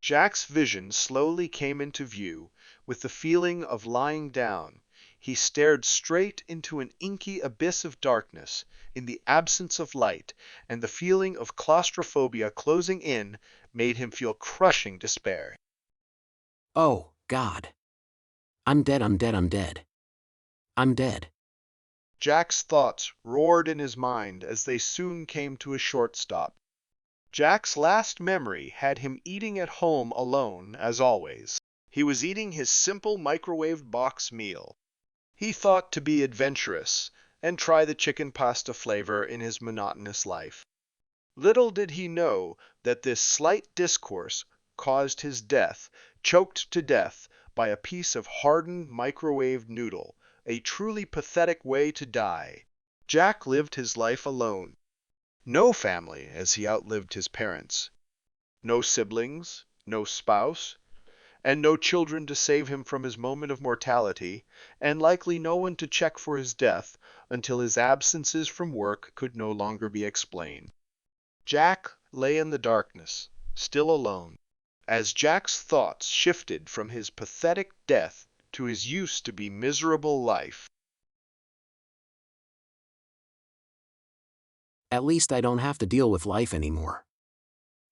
Jack's vision slowly came into view, with the feeling of lying down. He stared straight into an inky abyss of darkness, in the absence of light, and the feeling of claustrophobia closing in made him feel crushing despair. Oh, God. I'm dead, I'm dead, I'm dead. I'm dead. Jack's thoughts roared in his mind as they soon came to a short stop. Jack's last memory had him eating at home alone, as always. He was eating his simple microwaved box meal. He thought to be adventurous and try the chicken pasta flavor in his monotonous life. Little did he know that this slight discourse caused his death, choked to death by a piece of hardened microwaved noodle, a truly pathetic way to die. Jack lived his life alone. No family as he outlived his parents. No siblings, no spouse, and no children to save him from his moment of mortality, and likely no one to check for his death until his absences from work could no longer be explained. Jack lay in the darkness, still alone, as Jack's thoughts shifted from his pathetic death to his used-to-be miserable life. At least I don't have to deal with life anymore.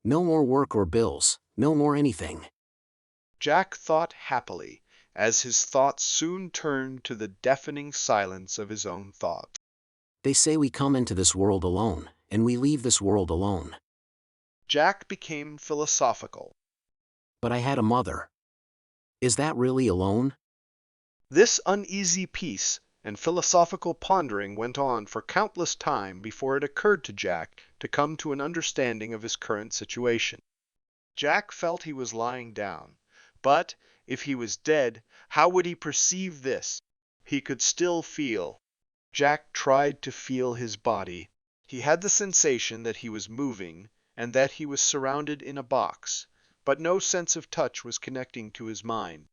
No more work or bills, no more anything. Jack thought happily, as his thoughts soon turned to the deafening silence of his own thoughts. They say we come into this world alone, and we leave this world alone. Jack became philosophical. But I had a mother. Is that really alone? This uneasy peace and philosophical pondering went on for countless time before it occurred to Jack to come to an understanding of his current situation. Jack felt he was lying down, but if he was dead, how would he perceive this? He could still feel. Jack tried to feel his body. He had the sensation that he was moving and that he was surrounded in a box, but no sense of touch was connecting to his mind.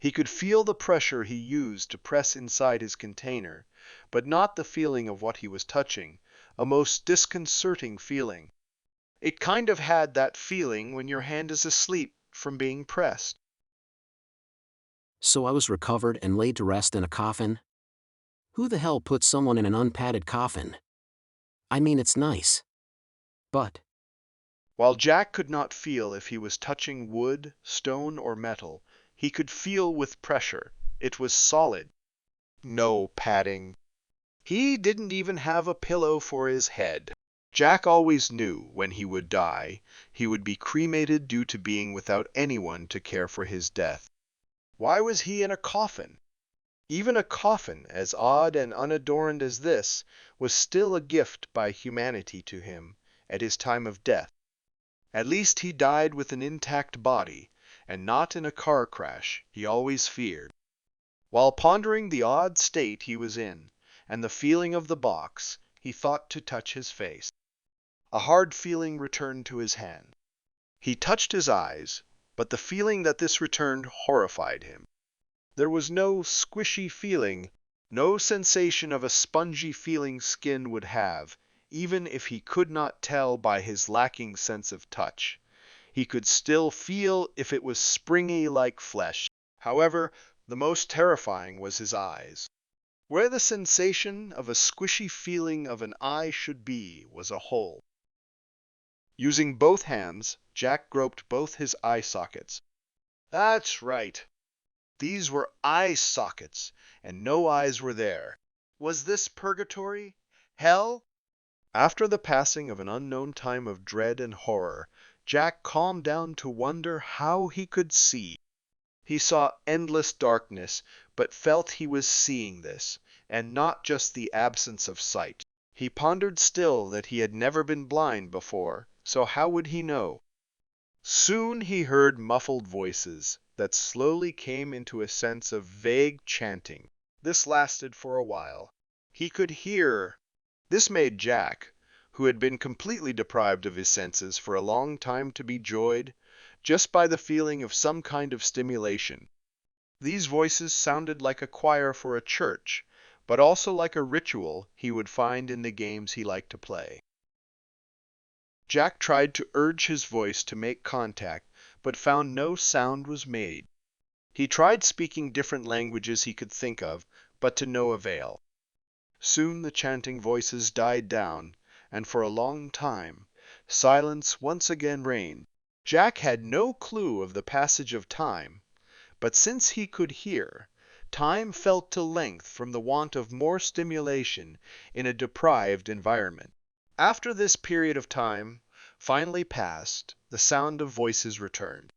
He could feel the pressure he used to press inside his container, but not the feeling of what he was touching, a most disconcerting feeling. It kind of had that feeling when your hand is asleep from being pressed. So I was recovered and laid to rest in a coffin? Who the hell puts someone in an unpadded coffin? I mean, it's nice. But While Jack could not feel if he was touching wood, stone, or metal, he could feel with pressure. It was solid. No padding. He didn't even have a pillow for his head. Jack always knew when he would die, he would be cremated due to being without anyone to care for his death. Why was he in a coffin? Even a coffin, as odd and unadorned as this, was still a gift by humanity to him at his time of death. At least he died with an intact body, and not in a car crash he always feared. While pondering the odd state he was in, and the feeling of the box, he thought to touch his face. A hard feeling returned to his hand. He touched his eyes, but the feeling that this returned horrified him. There was no squishy feeling, no sensation of a spongy feeling skin would have, even if he could not tell by his lacking sense of touch. He could still feel if it was springy like flesh. However, the most terrifying was his eyes. Where the sensation of a squishy feeling of an eye should be was a hole. Using both hands, Jack groped both his eye sockets. That's right. These were eye sockets, and no eyes were there. Was this purgatory? Hell? After the passing of an unknown time of dread and horror, Jack calmed down to wonder how he could see. He saw endless darkness, but felt he was seeing this, and not just the absence of sight. He pondered still that he had never been blind before, so how would he know? Soon he heard muffled voices that slowly came into a sense of vague chanting. This lasted for a while. He could hear. This made Jack, who had been completely deprived of his senses for a long time, to be joyed just by the feeling of some kind of stimulation. These voices sounded like a choir for a church, but also like a ritual he would find in the games he liked to play. Jack tried to urge his voice to make contact, but found no sound was made. He tried speaking different languages he could think of, but to no avail. Soon the chanting voices died down, and for a long time silence once again reigned. Jack had no clue of the passage of time, but since he could hear, time felt to length from the want of more stimulation in a deprived environment. After this period of time finally passed, the sound of voices returned.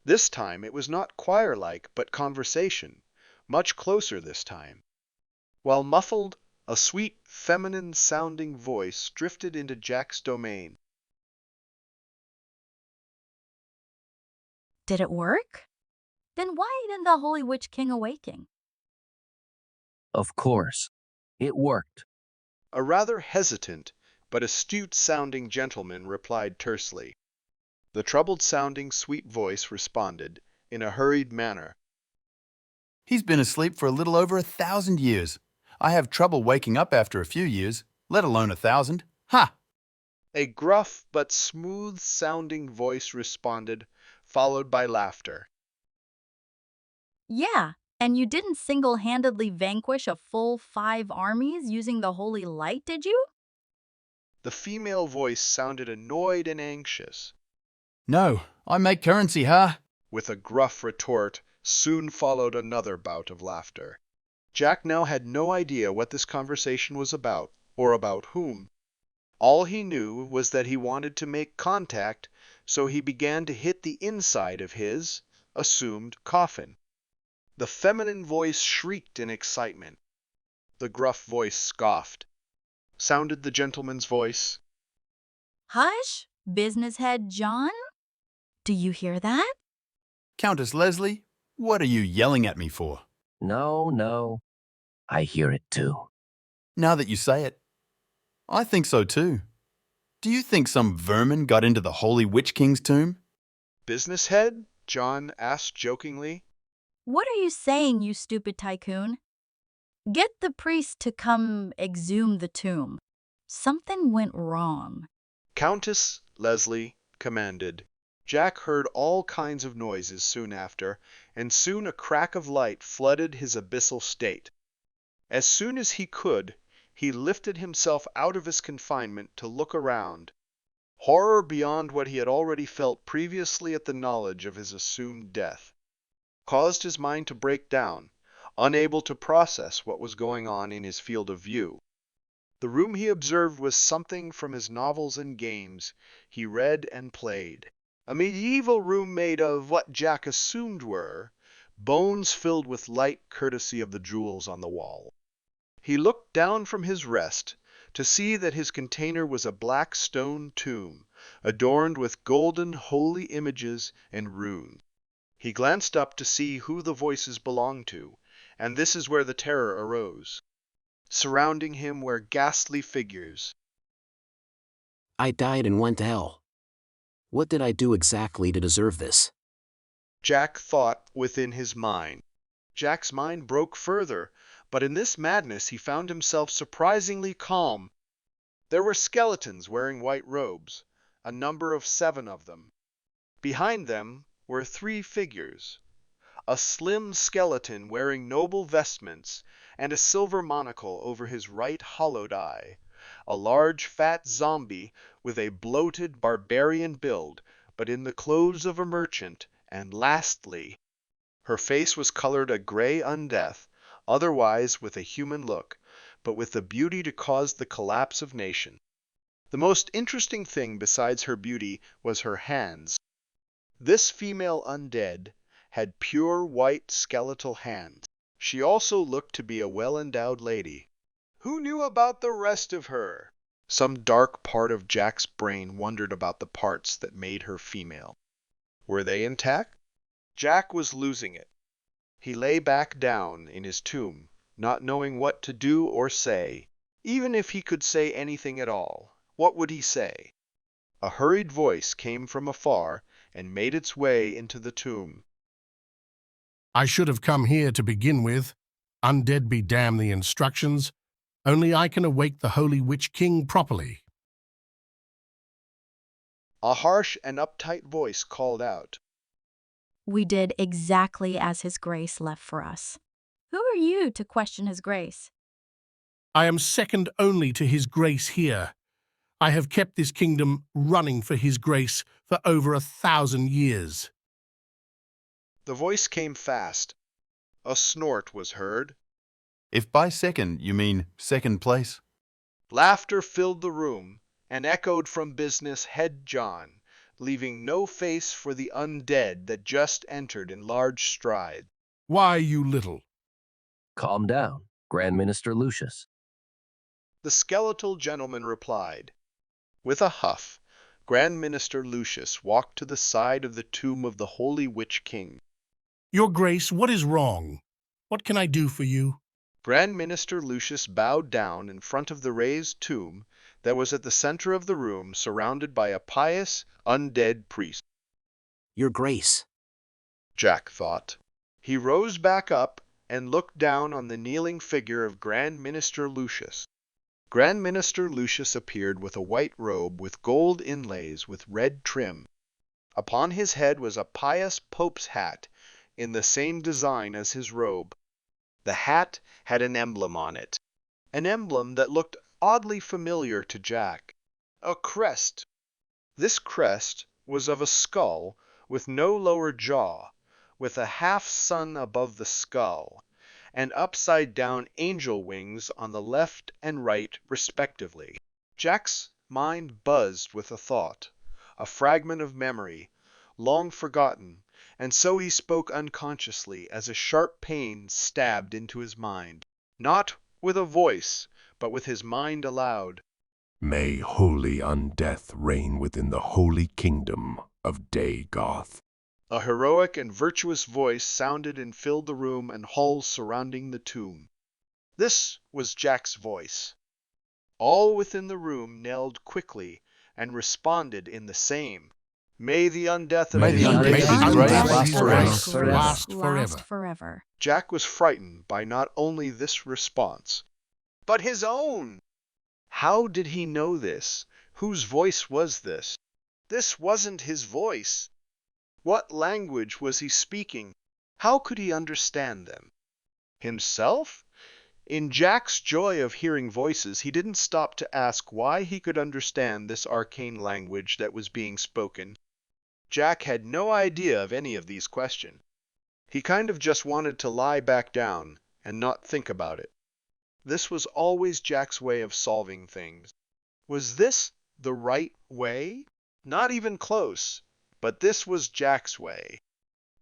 This time it was not choir-like, but conversation, much closer this time. While muffled, a sweet, feminine-sounding voice drifted into Jack's domain. Did it work? Then why didn't the Holy Witch King awaken? Of course. It worked. A rather hesitant but astute-sounding gentleman replied tersely. The troubled-sounding sweet voice responded, in a hurried manner. He's been asleep for a little over 1,000 years. I have trouble waking up after a few years, let alone 1,000. Ha! A gruff but smooth-sounding voice responded, followed by laughter. Yeah, and you didn't single-handedly vanquish a full 5 armies using the holy light, did you? The female voice sounded annoyed and anxious. No, I make currency, ha! With a gruff retort, soon followed another bout of laughter. Jack now had no idea what this conversation was about, or about whom. All he knew was that he wanted to make contact, so he began to hit the inside of his assumed coffin. The feminine voice shrieked in excitement. The gruff voice scoffed. Sounded the gentleman's voice. Hush, business head John? Do you hear that? Countess Leslie, what are you yelling at me for? No. I hear it too. Now that you say it, I think so too. Do you think some vermin got into the Holy Witch King's tomb? Business head? John asked jokingly. What are you saying, you stupid tycoon? Get the priest to come exhume the tomb. Something went wrong. Countess Leslie commanded. Jack heard all kinds of noises soon after, and soon a crack of light flooded his abyssal state. As soon as he could, he lifted himself out of his confinement to look around. Horror beyond what he had already felt previously at the knowledge of his assumed death caused his mind to break down, unable to process what was going on in his field of view. The room he observed was something from his novels and games he read and played. A medieval room made of what Jack assumed were bones filled with light courtesy of the jewels on the wall. He looked down from his rest to see that his container was a black stone tomb, adorned with golden holy images and runes. He glanced up to see who the voices belonged to, and this is where the terror arose. Surrounding him were ghastly figures. I died and went to hell. What did I do exactly to deserve this? Jack thought within his mind. Jack's mind broke further, but in this madness he found himself surprisingly calm. There were skeletons wearing white robes, a number of 7 of them. Behind them were 3 figures. A slim skeleton wearing noble vestments and a silver monocle over his right hollowed eye. A large fat zombie with a bloated barbarian build, but in the clothes of a merchant, and lastly, her face was colored a gray undeath, otherwise with a human look, but with the beauty to cause the collapse of nations. The most interesting thing besides her beauty was her hands. This female undead had pure white skeletal hands. She also looked to be a well-endowed lady. Who knew about the rest of her? Some dark part of Jack's brain wondered about the parts that made her female. Were they intact? Jack was losing it. He lay back down in his tomb, not knowing what to do or say. Even if he could say anything at all, what would he say? A hurried voice came from afar and made its way into the tomb. I should have come here to begin with. Undead be damn the instructions. Only I can awake the Holy Witch King properly. A harsh and uptight voice called out. We did exactly as His Grace left for us. Who are you to question His Grace? I am second only to His Grace here. I have kept this kingdom running for His Grace for over 1,000 years. The voice came fast. A snort was heard. If by second you mean second place. Laughter filled the room and echoed from business head John, leaving no face for the undead that just entered in large stride. Why, you little? Calm down, Grand Minister Lucius. The skeletal gentleman replied. With a huff, Grand Minister Lucius walked to the side of the tomb of the Holy Witch King. Your Grace, what is wrong? What can I do for you? Grand Minister Lucius bowed down in front of the raised tomb that was at the center of the room, surrounded by a pious, undead priest. Your Grace. Jack thought. He rose back up and looked down on the kneeling figure of Grand Minister Lucius. Grand Minister Lucius appeared with a white robe with gold inlays with red trim. Upon his head was a pious pope's hat in the same design as his robe. The hat had an emblem on it, an emblem that looked oddly familiar to Jack. A crest. This crest was of a skull with no lower jaw, with a half-sun above the skull, and upside-down angel wings on the left and right respectively. Jack's mind buzzed with a thought, a fragment of memory, long forgotten, and so he spoke unconsciously as a sharp pain stabbed into his mind, not with a voice, but with his mind aloud. May Wholly Undead reign within the holy kingdom of Dagoth. A heroic and virtuous voice sounded and filled the room and halls surrounding the tomb. This was Jack's voice. All within the room knelled quickly and responded in the same. May the undeath of May the Grace last last forever. Jack was frightened by not only this response, but his own. How did he know this? Whose voice was this? This wasn't his voice. What language was he speaking? How could he understand them? Himself? In Jack's joy of hearing voices, he didn't stop to ask why he could understand this arcane language that was being spoken. Jack had no idea of any of these questions. He kind of just wanted to lie back down and not think about it. This was always Jack's way of solving things. Was this the right way? Not even close, but this was Jack's way.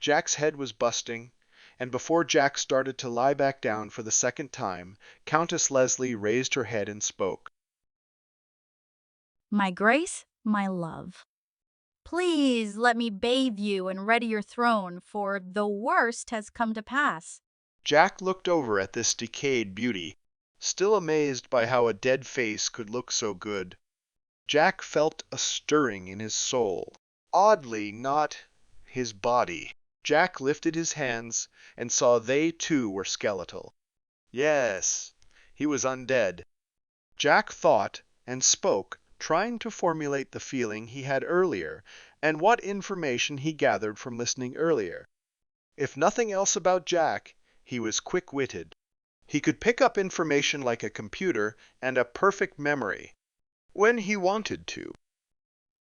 Jack's head was busting, and before Jack started to lie back down for the second time, Countess Leslie raised her head and spoke. My Grace, my love. Please let me bathe you and ready your throne, for the worst has come to pass. Jack looked over at this decayed beauty, still amazed by how a dead face could look so good. Jack felt a stirring in his soul, oddly not his body. Jack lifted his hands and saw they too were skeletal. Yes, he was undead. Jack thought and spoke, trying to formulate the feeling he had earlier and what information he gathered from listening earlier. If nothing else about Jack, he was quick-witted. He could pick up information like a computer and a perfect memory, when he wanted to.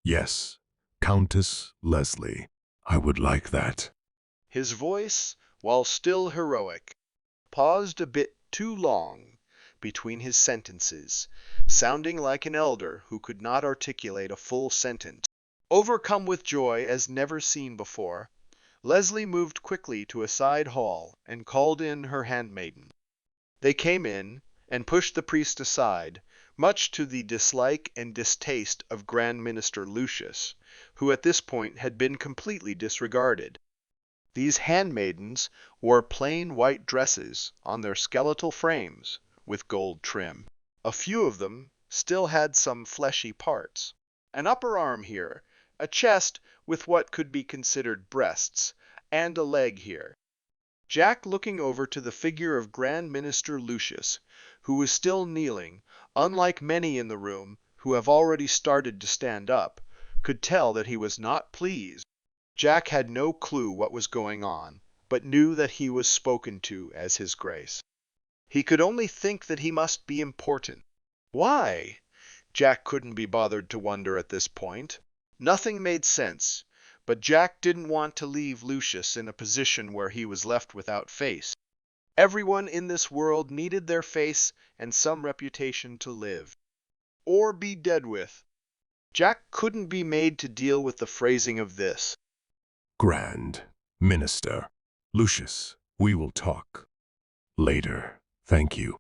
Yes, Countess Leslie, I would like that. His voice, while still heroic, paused a bit too long between his sentences, sounding like an elder who could not articulate a full sentence. Overcome with joy as never seen before, Leslie moved quickly to a side hall and called in her handmaiden. They came in and pushed the priest aside, much to the dislike and distaste of Grand Minister Lucius, who at this point had been completely disregarded. These handmaidens wore plain white dresses on their skeletal frames with gold trim. A few of them still had some fleshy parts. An upper arm here, a chest with what could be considered breasts, and a leg here. Jack, looking over to the figure of Grand Minister Lucius, who was still kneeling, unlike many in the room who have already started to stand up, could tell that he was not pleased. Jack had no clue what was going on, but knew that he was spoken to as His Grace. He could only think that he must be important. Why? Jack couldn't be bothered to wonder at this point. Nothing made sense, but Jack didn't want to leave Lucius in a position where he was left without face. Everyone in this world needed their face and some reputation to live, or be dead with. Jack couldn't be made to deal with the phrasing of this. Grand Minister. Lucius, we will talk later. Thank you.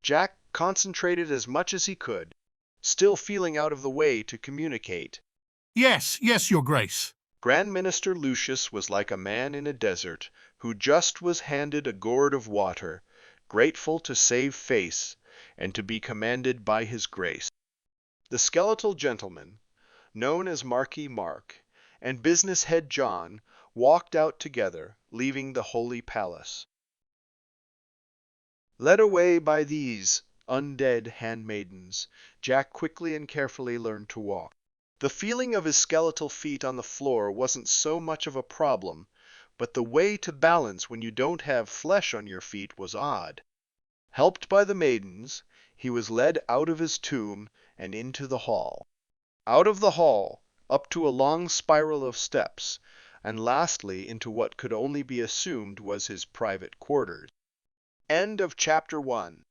Jack concentrated as much as he could, still feeling out of the way to communicate. Yes, your grace. Grand Minister Lucius was like a man in a desert who just was handed a gourd of water, grateful to save face and to be commanded by His Grace. The skeletal gentleman, known as Marquis Mark, and business head John walked out together, leaving the holy palace. Led away by these undead handmaidens, Jack quickly and carefully learned to walk. The feeling of his skeletal feet on the floor wasn't so much of a problem, but the way to balance when you don't have flesh on your feet was odd. Helped by the maidens, he was led out of his tomb and into the hall. Out of the hall, up to a long spiral of steps, and lastly into what could only be assumed was his private quarters. End of Chapter 1.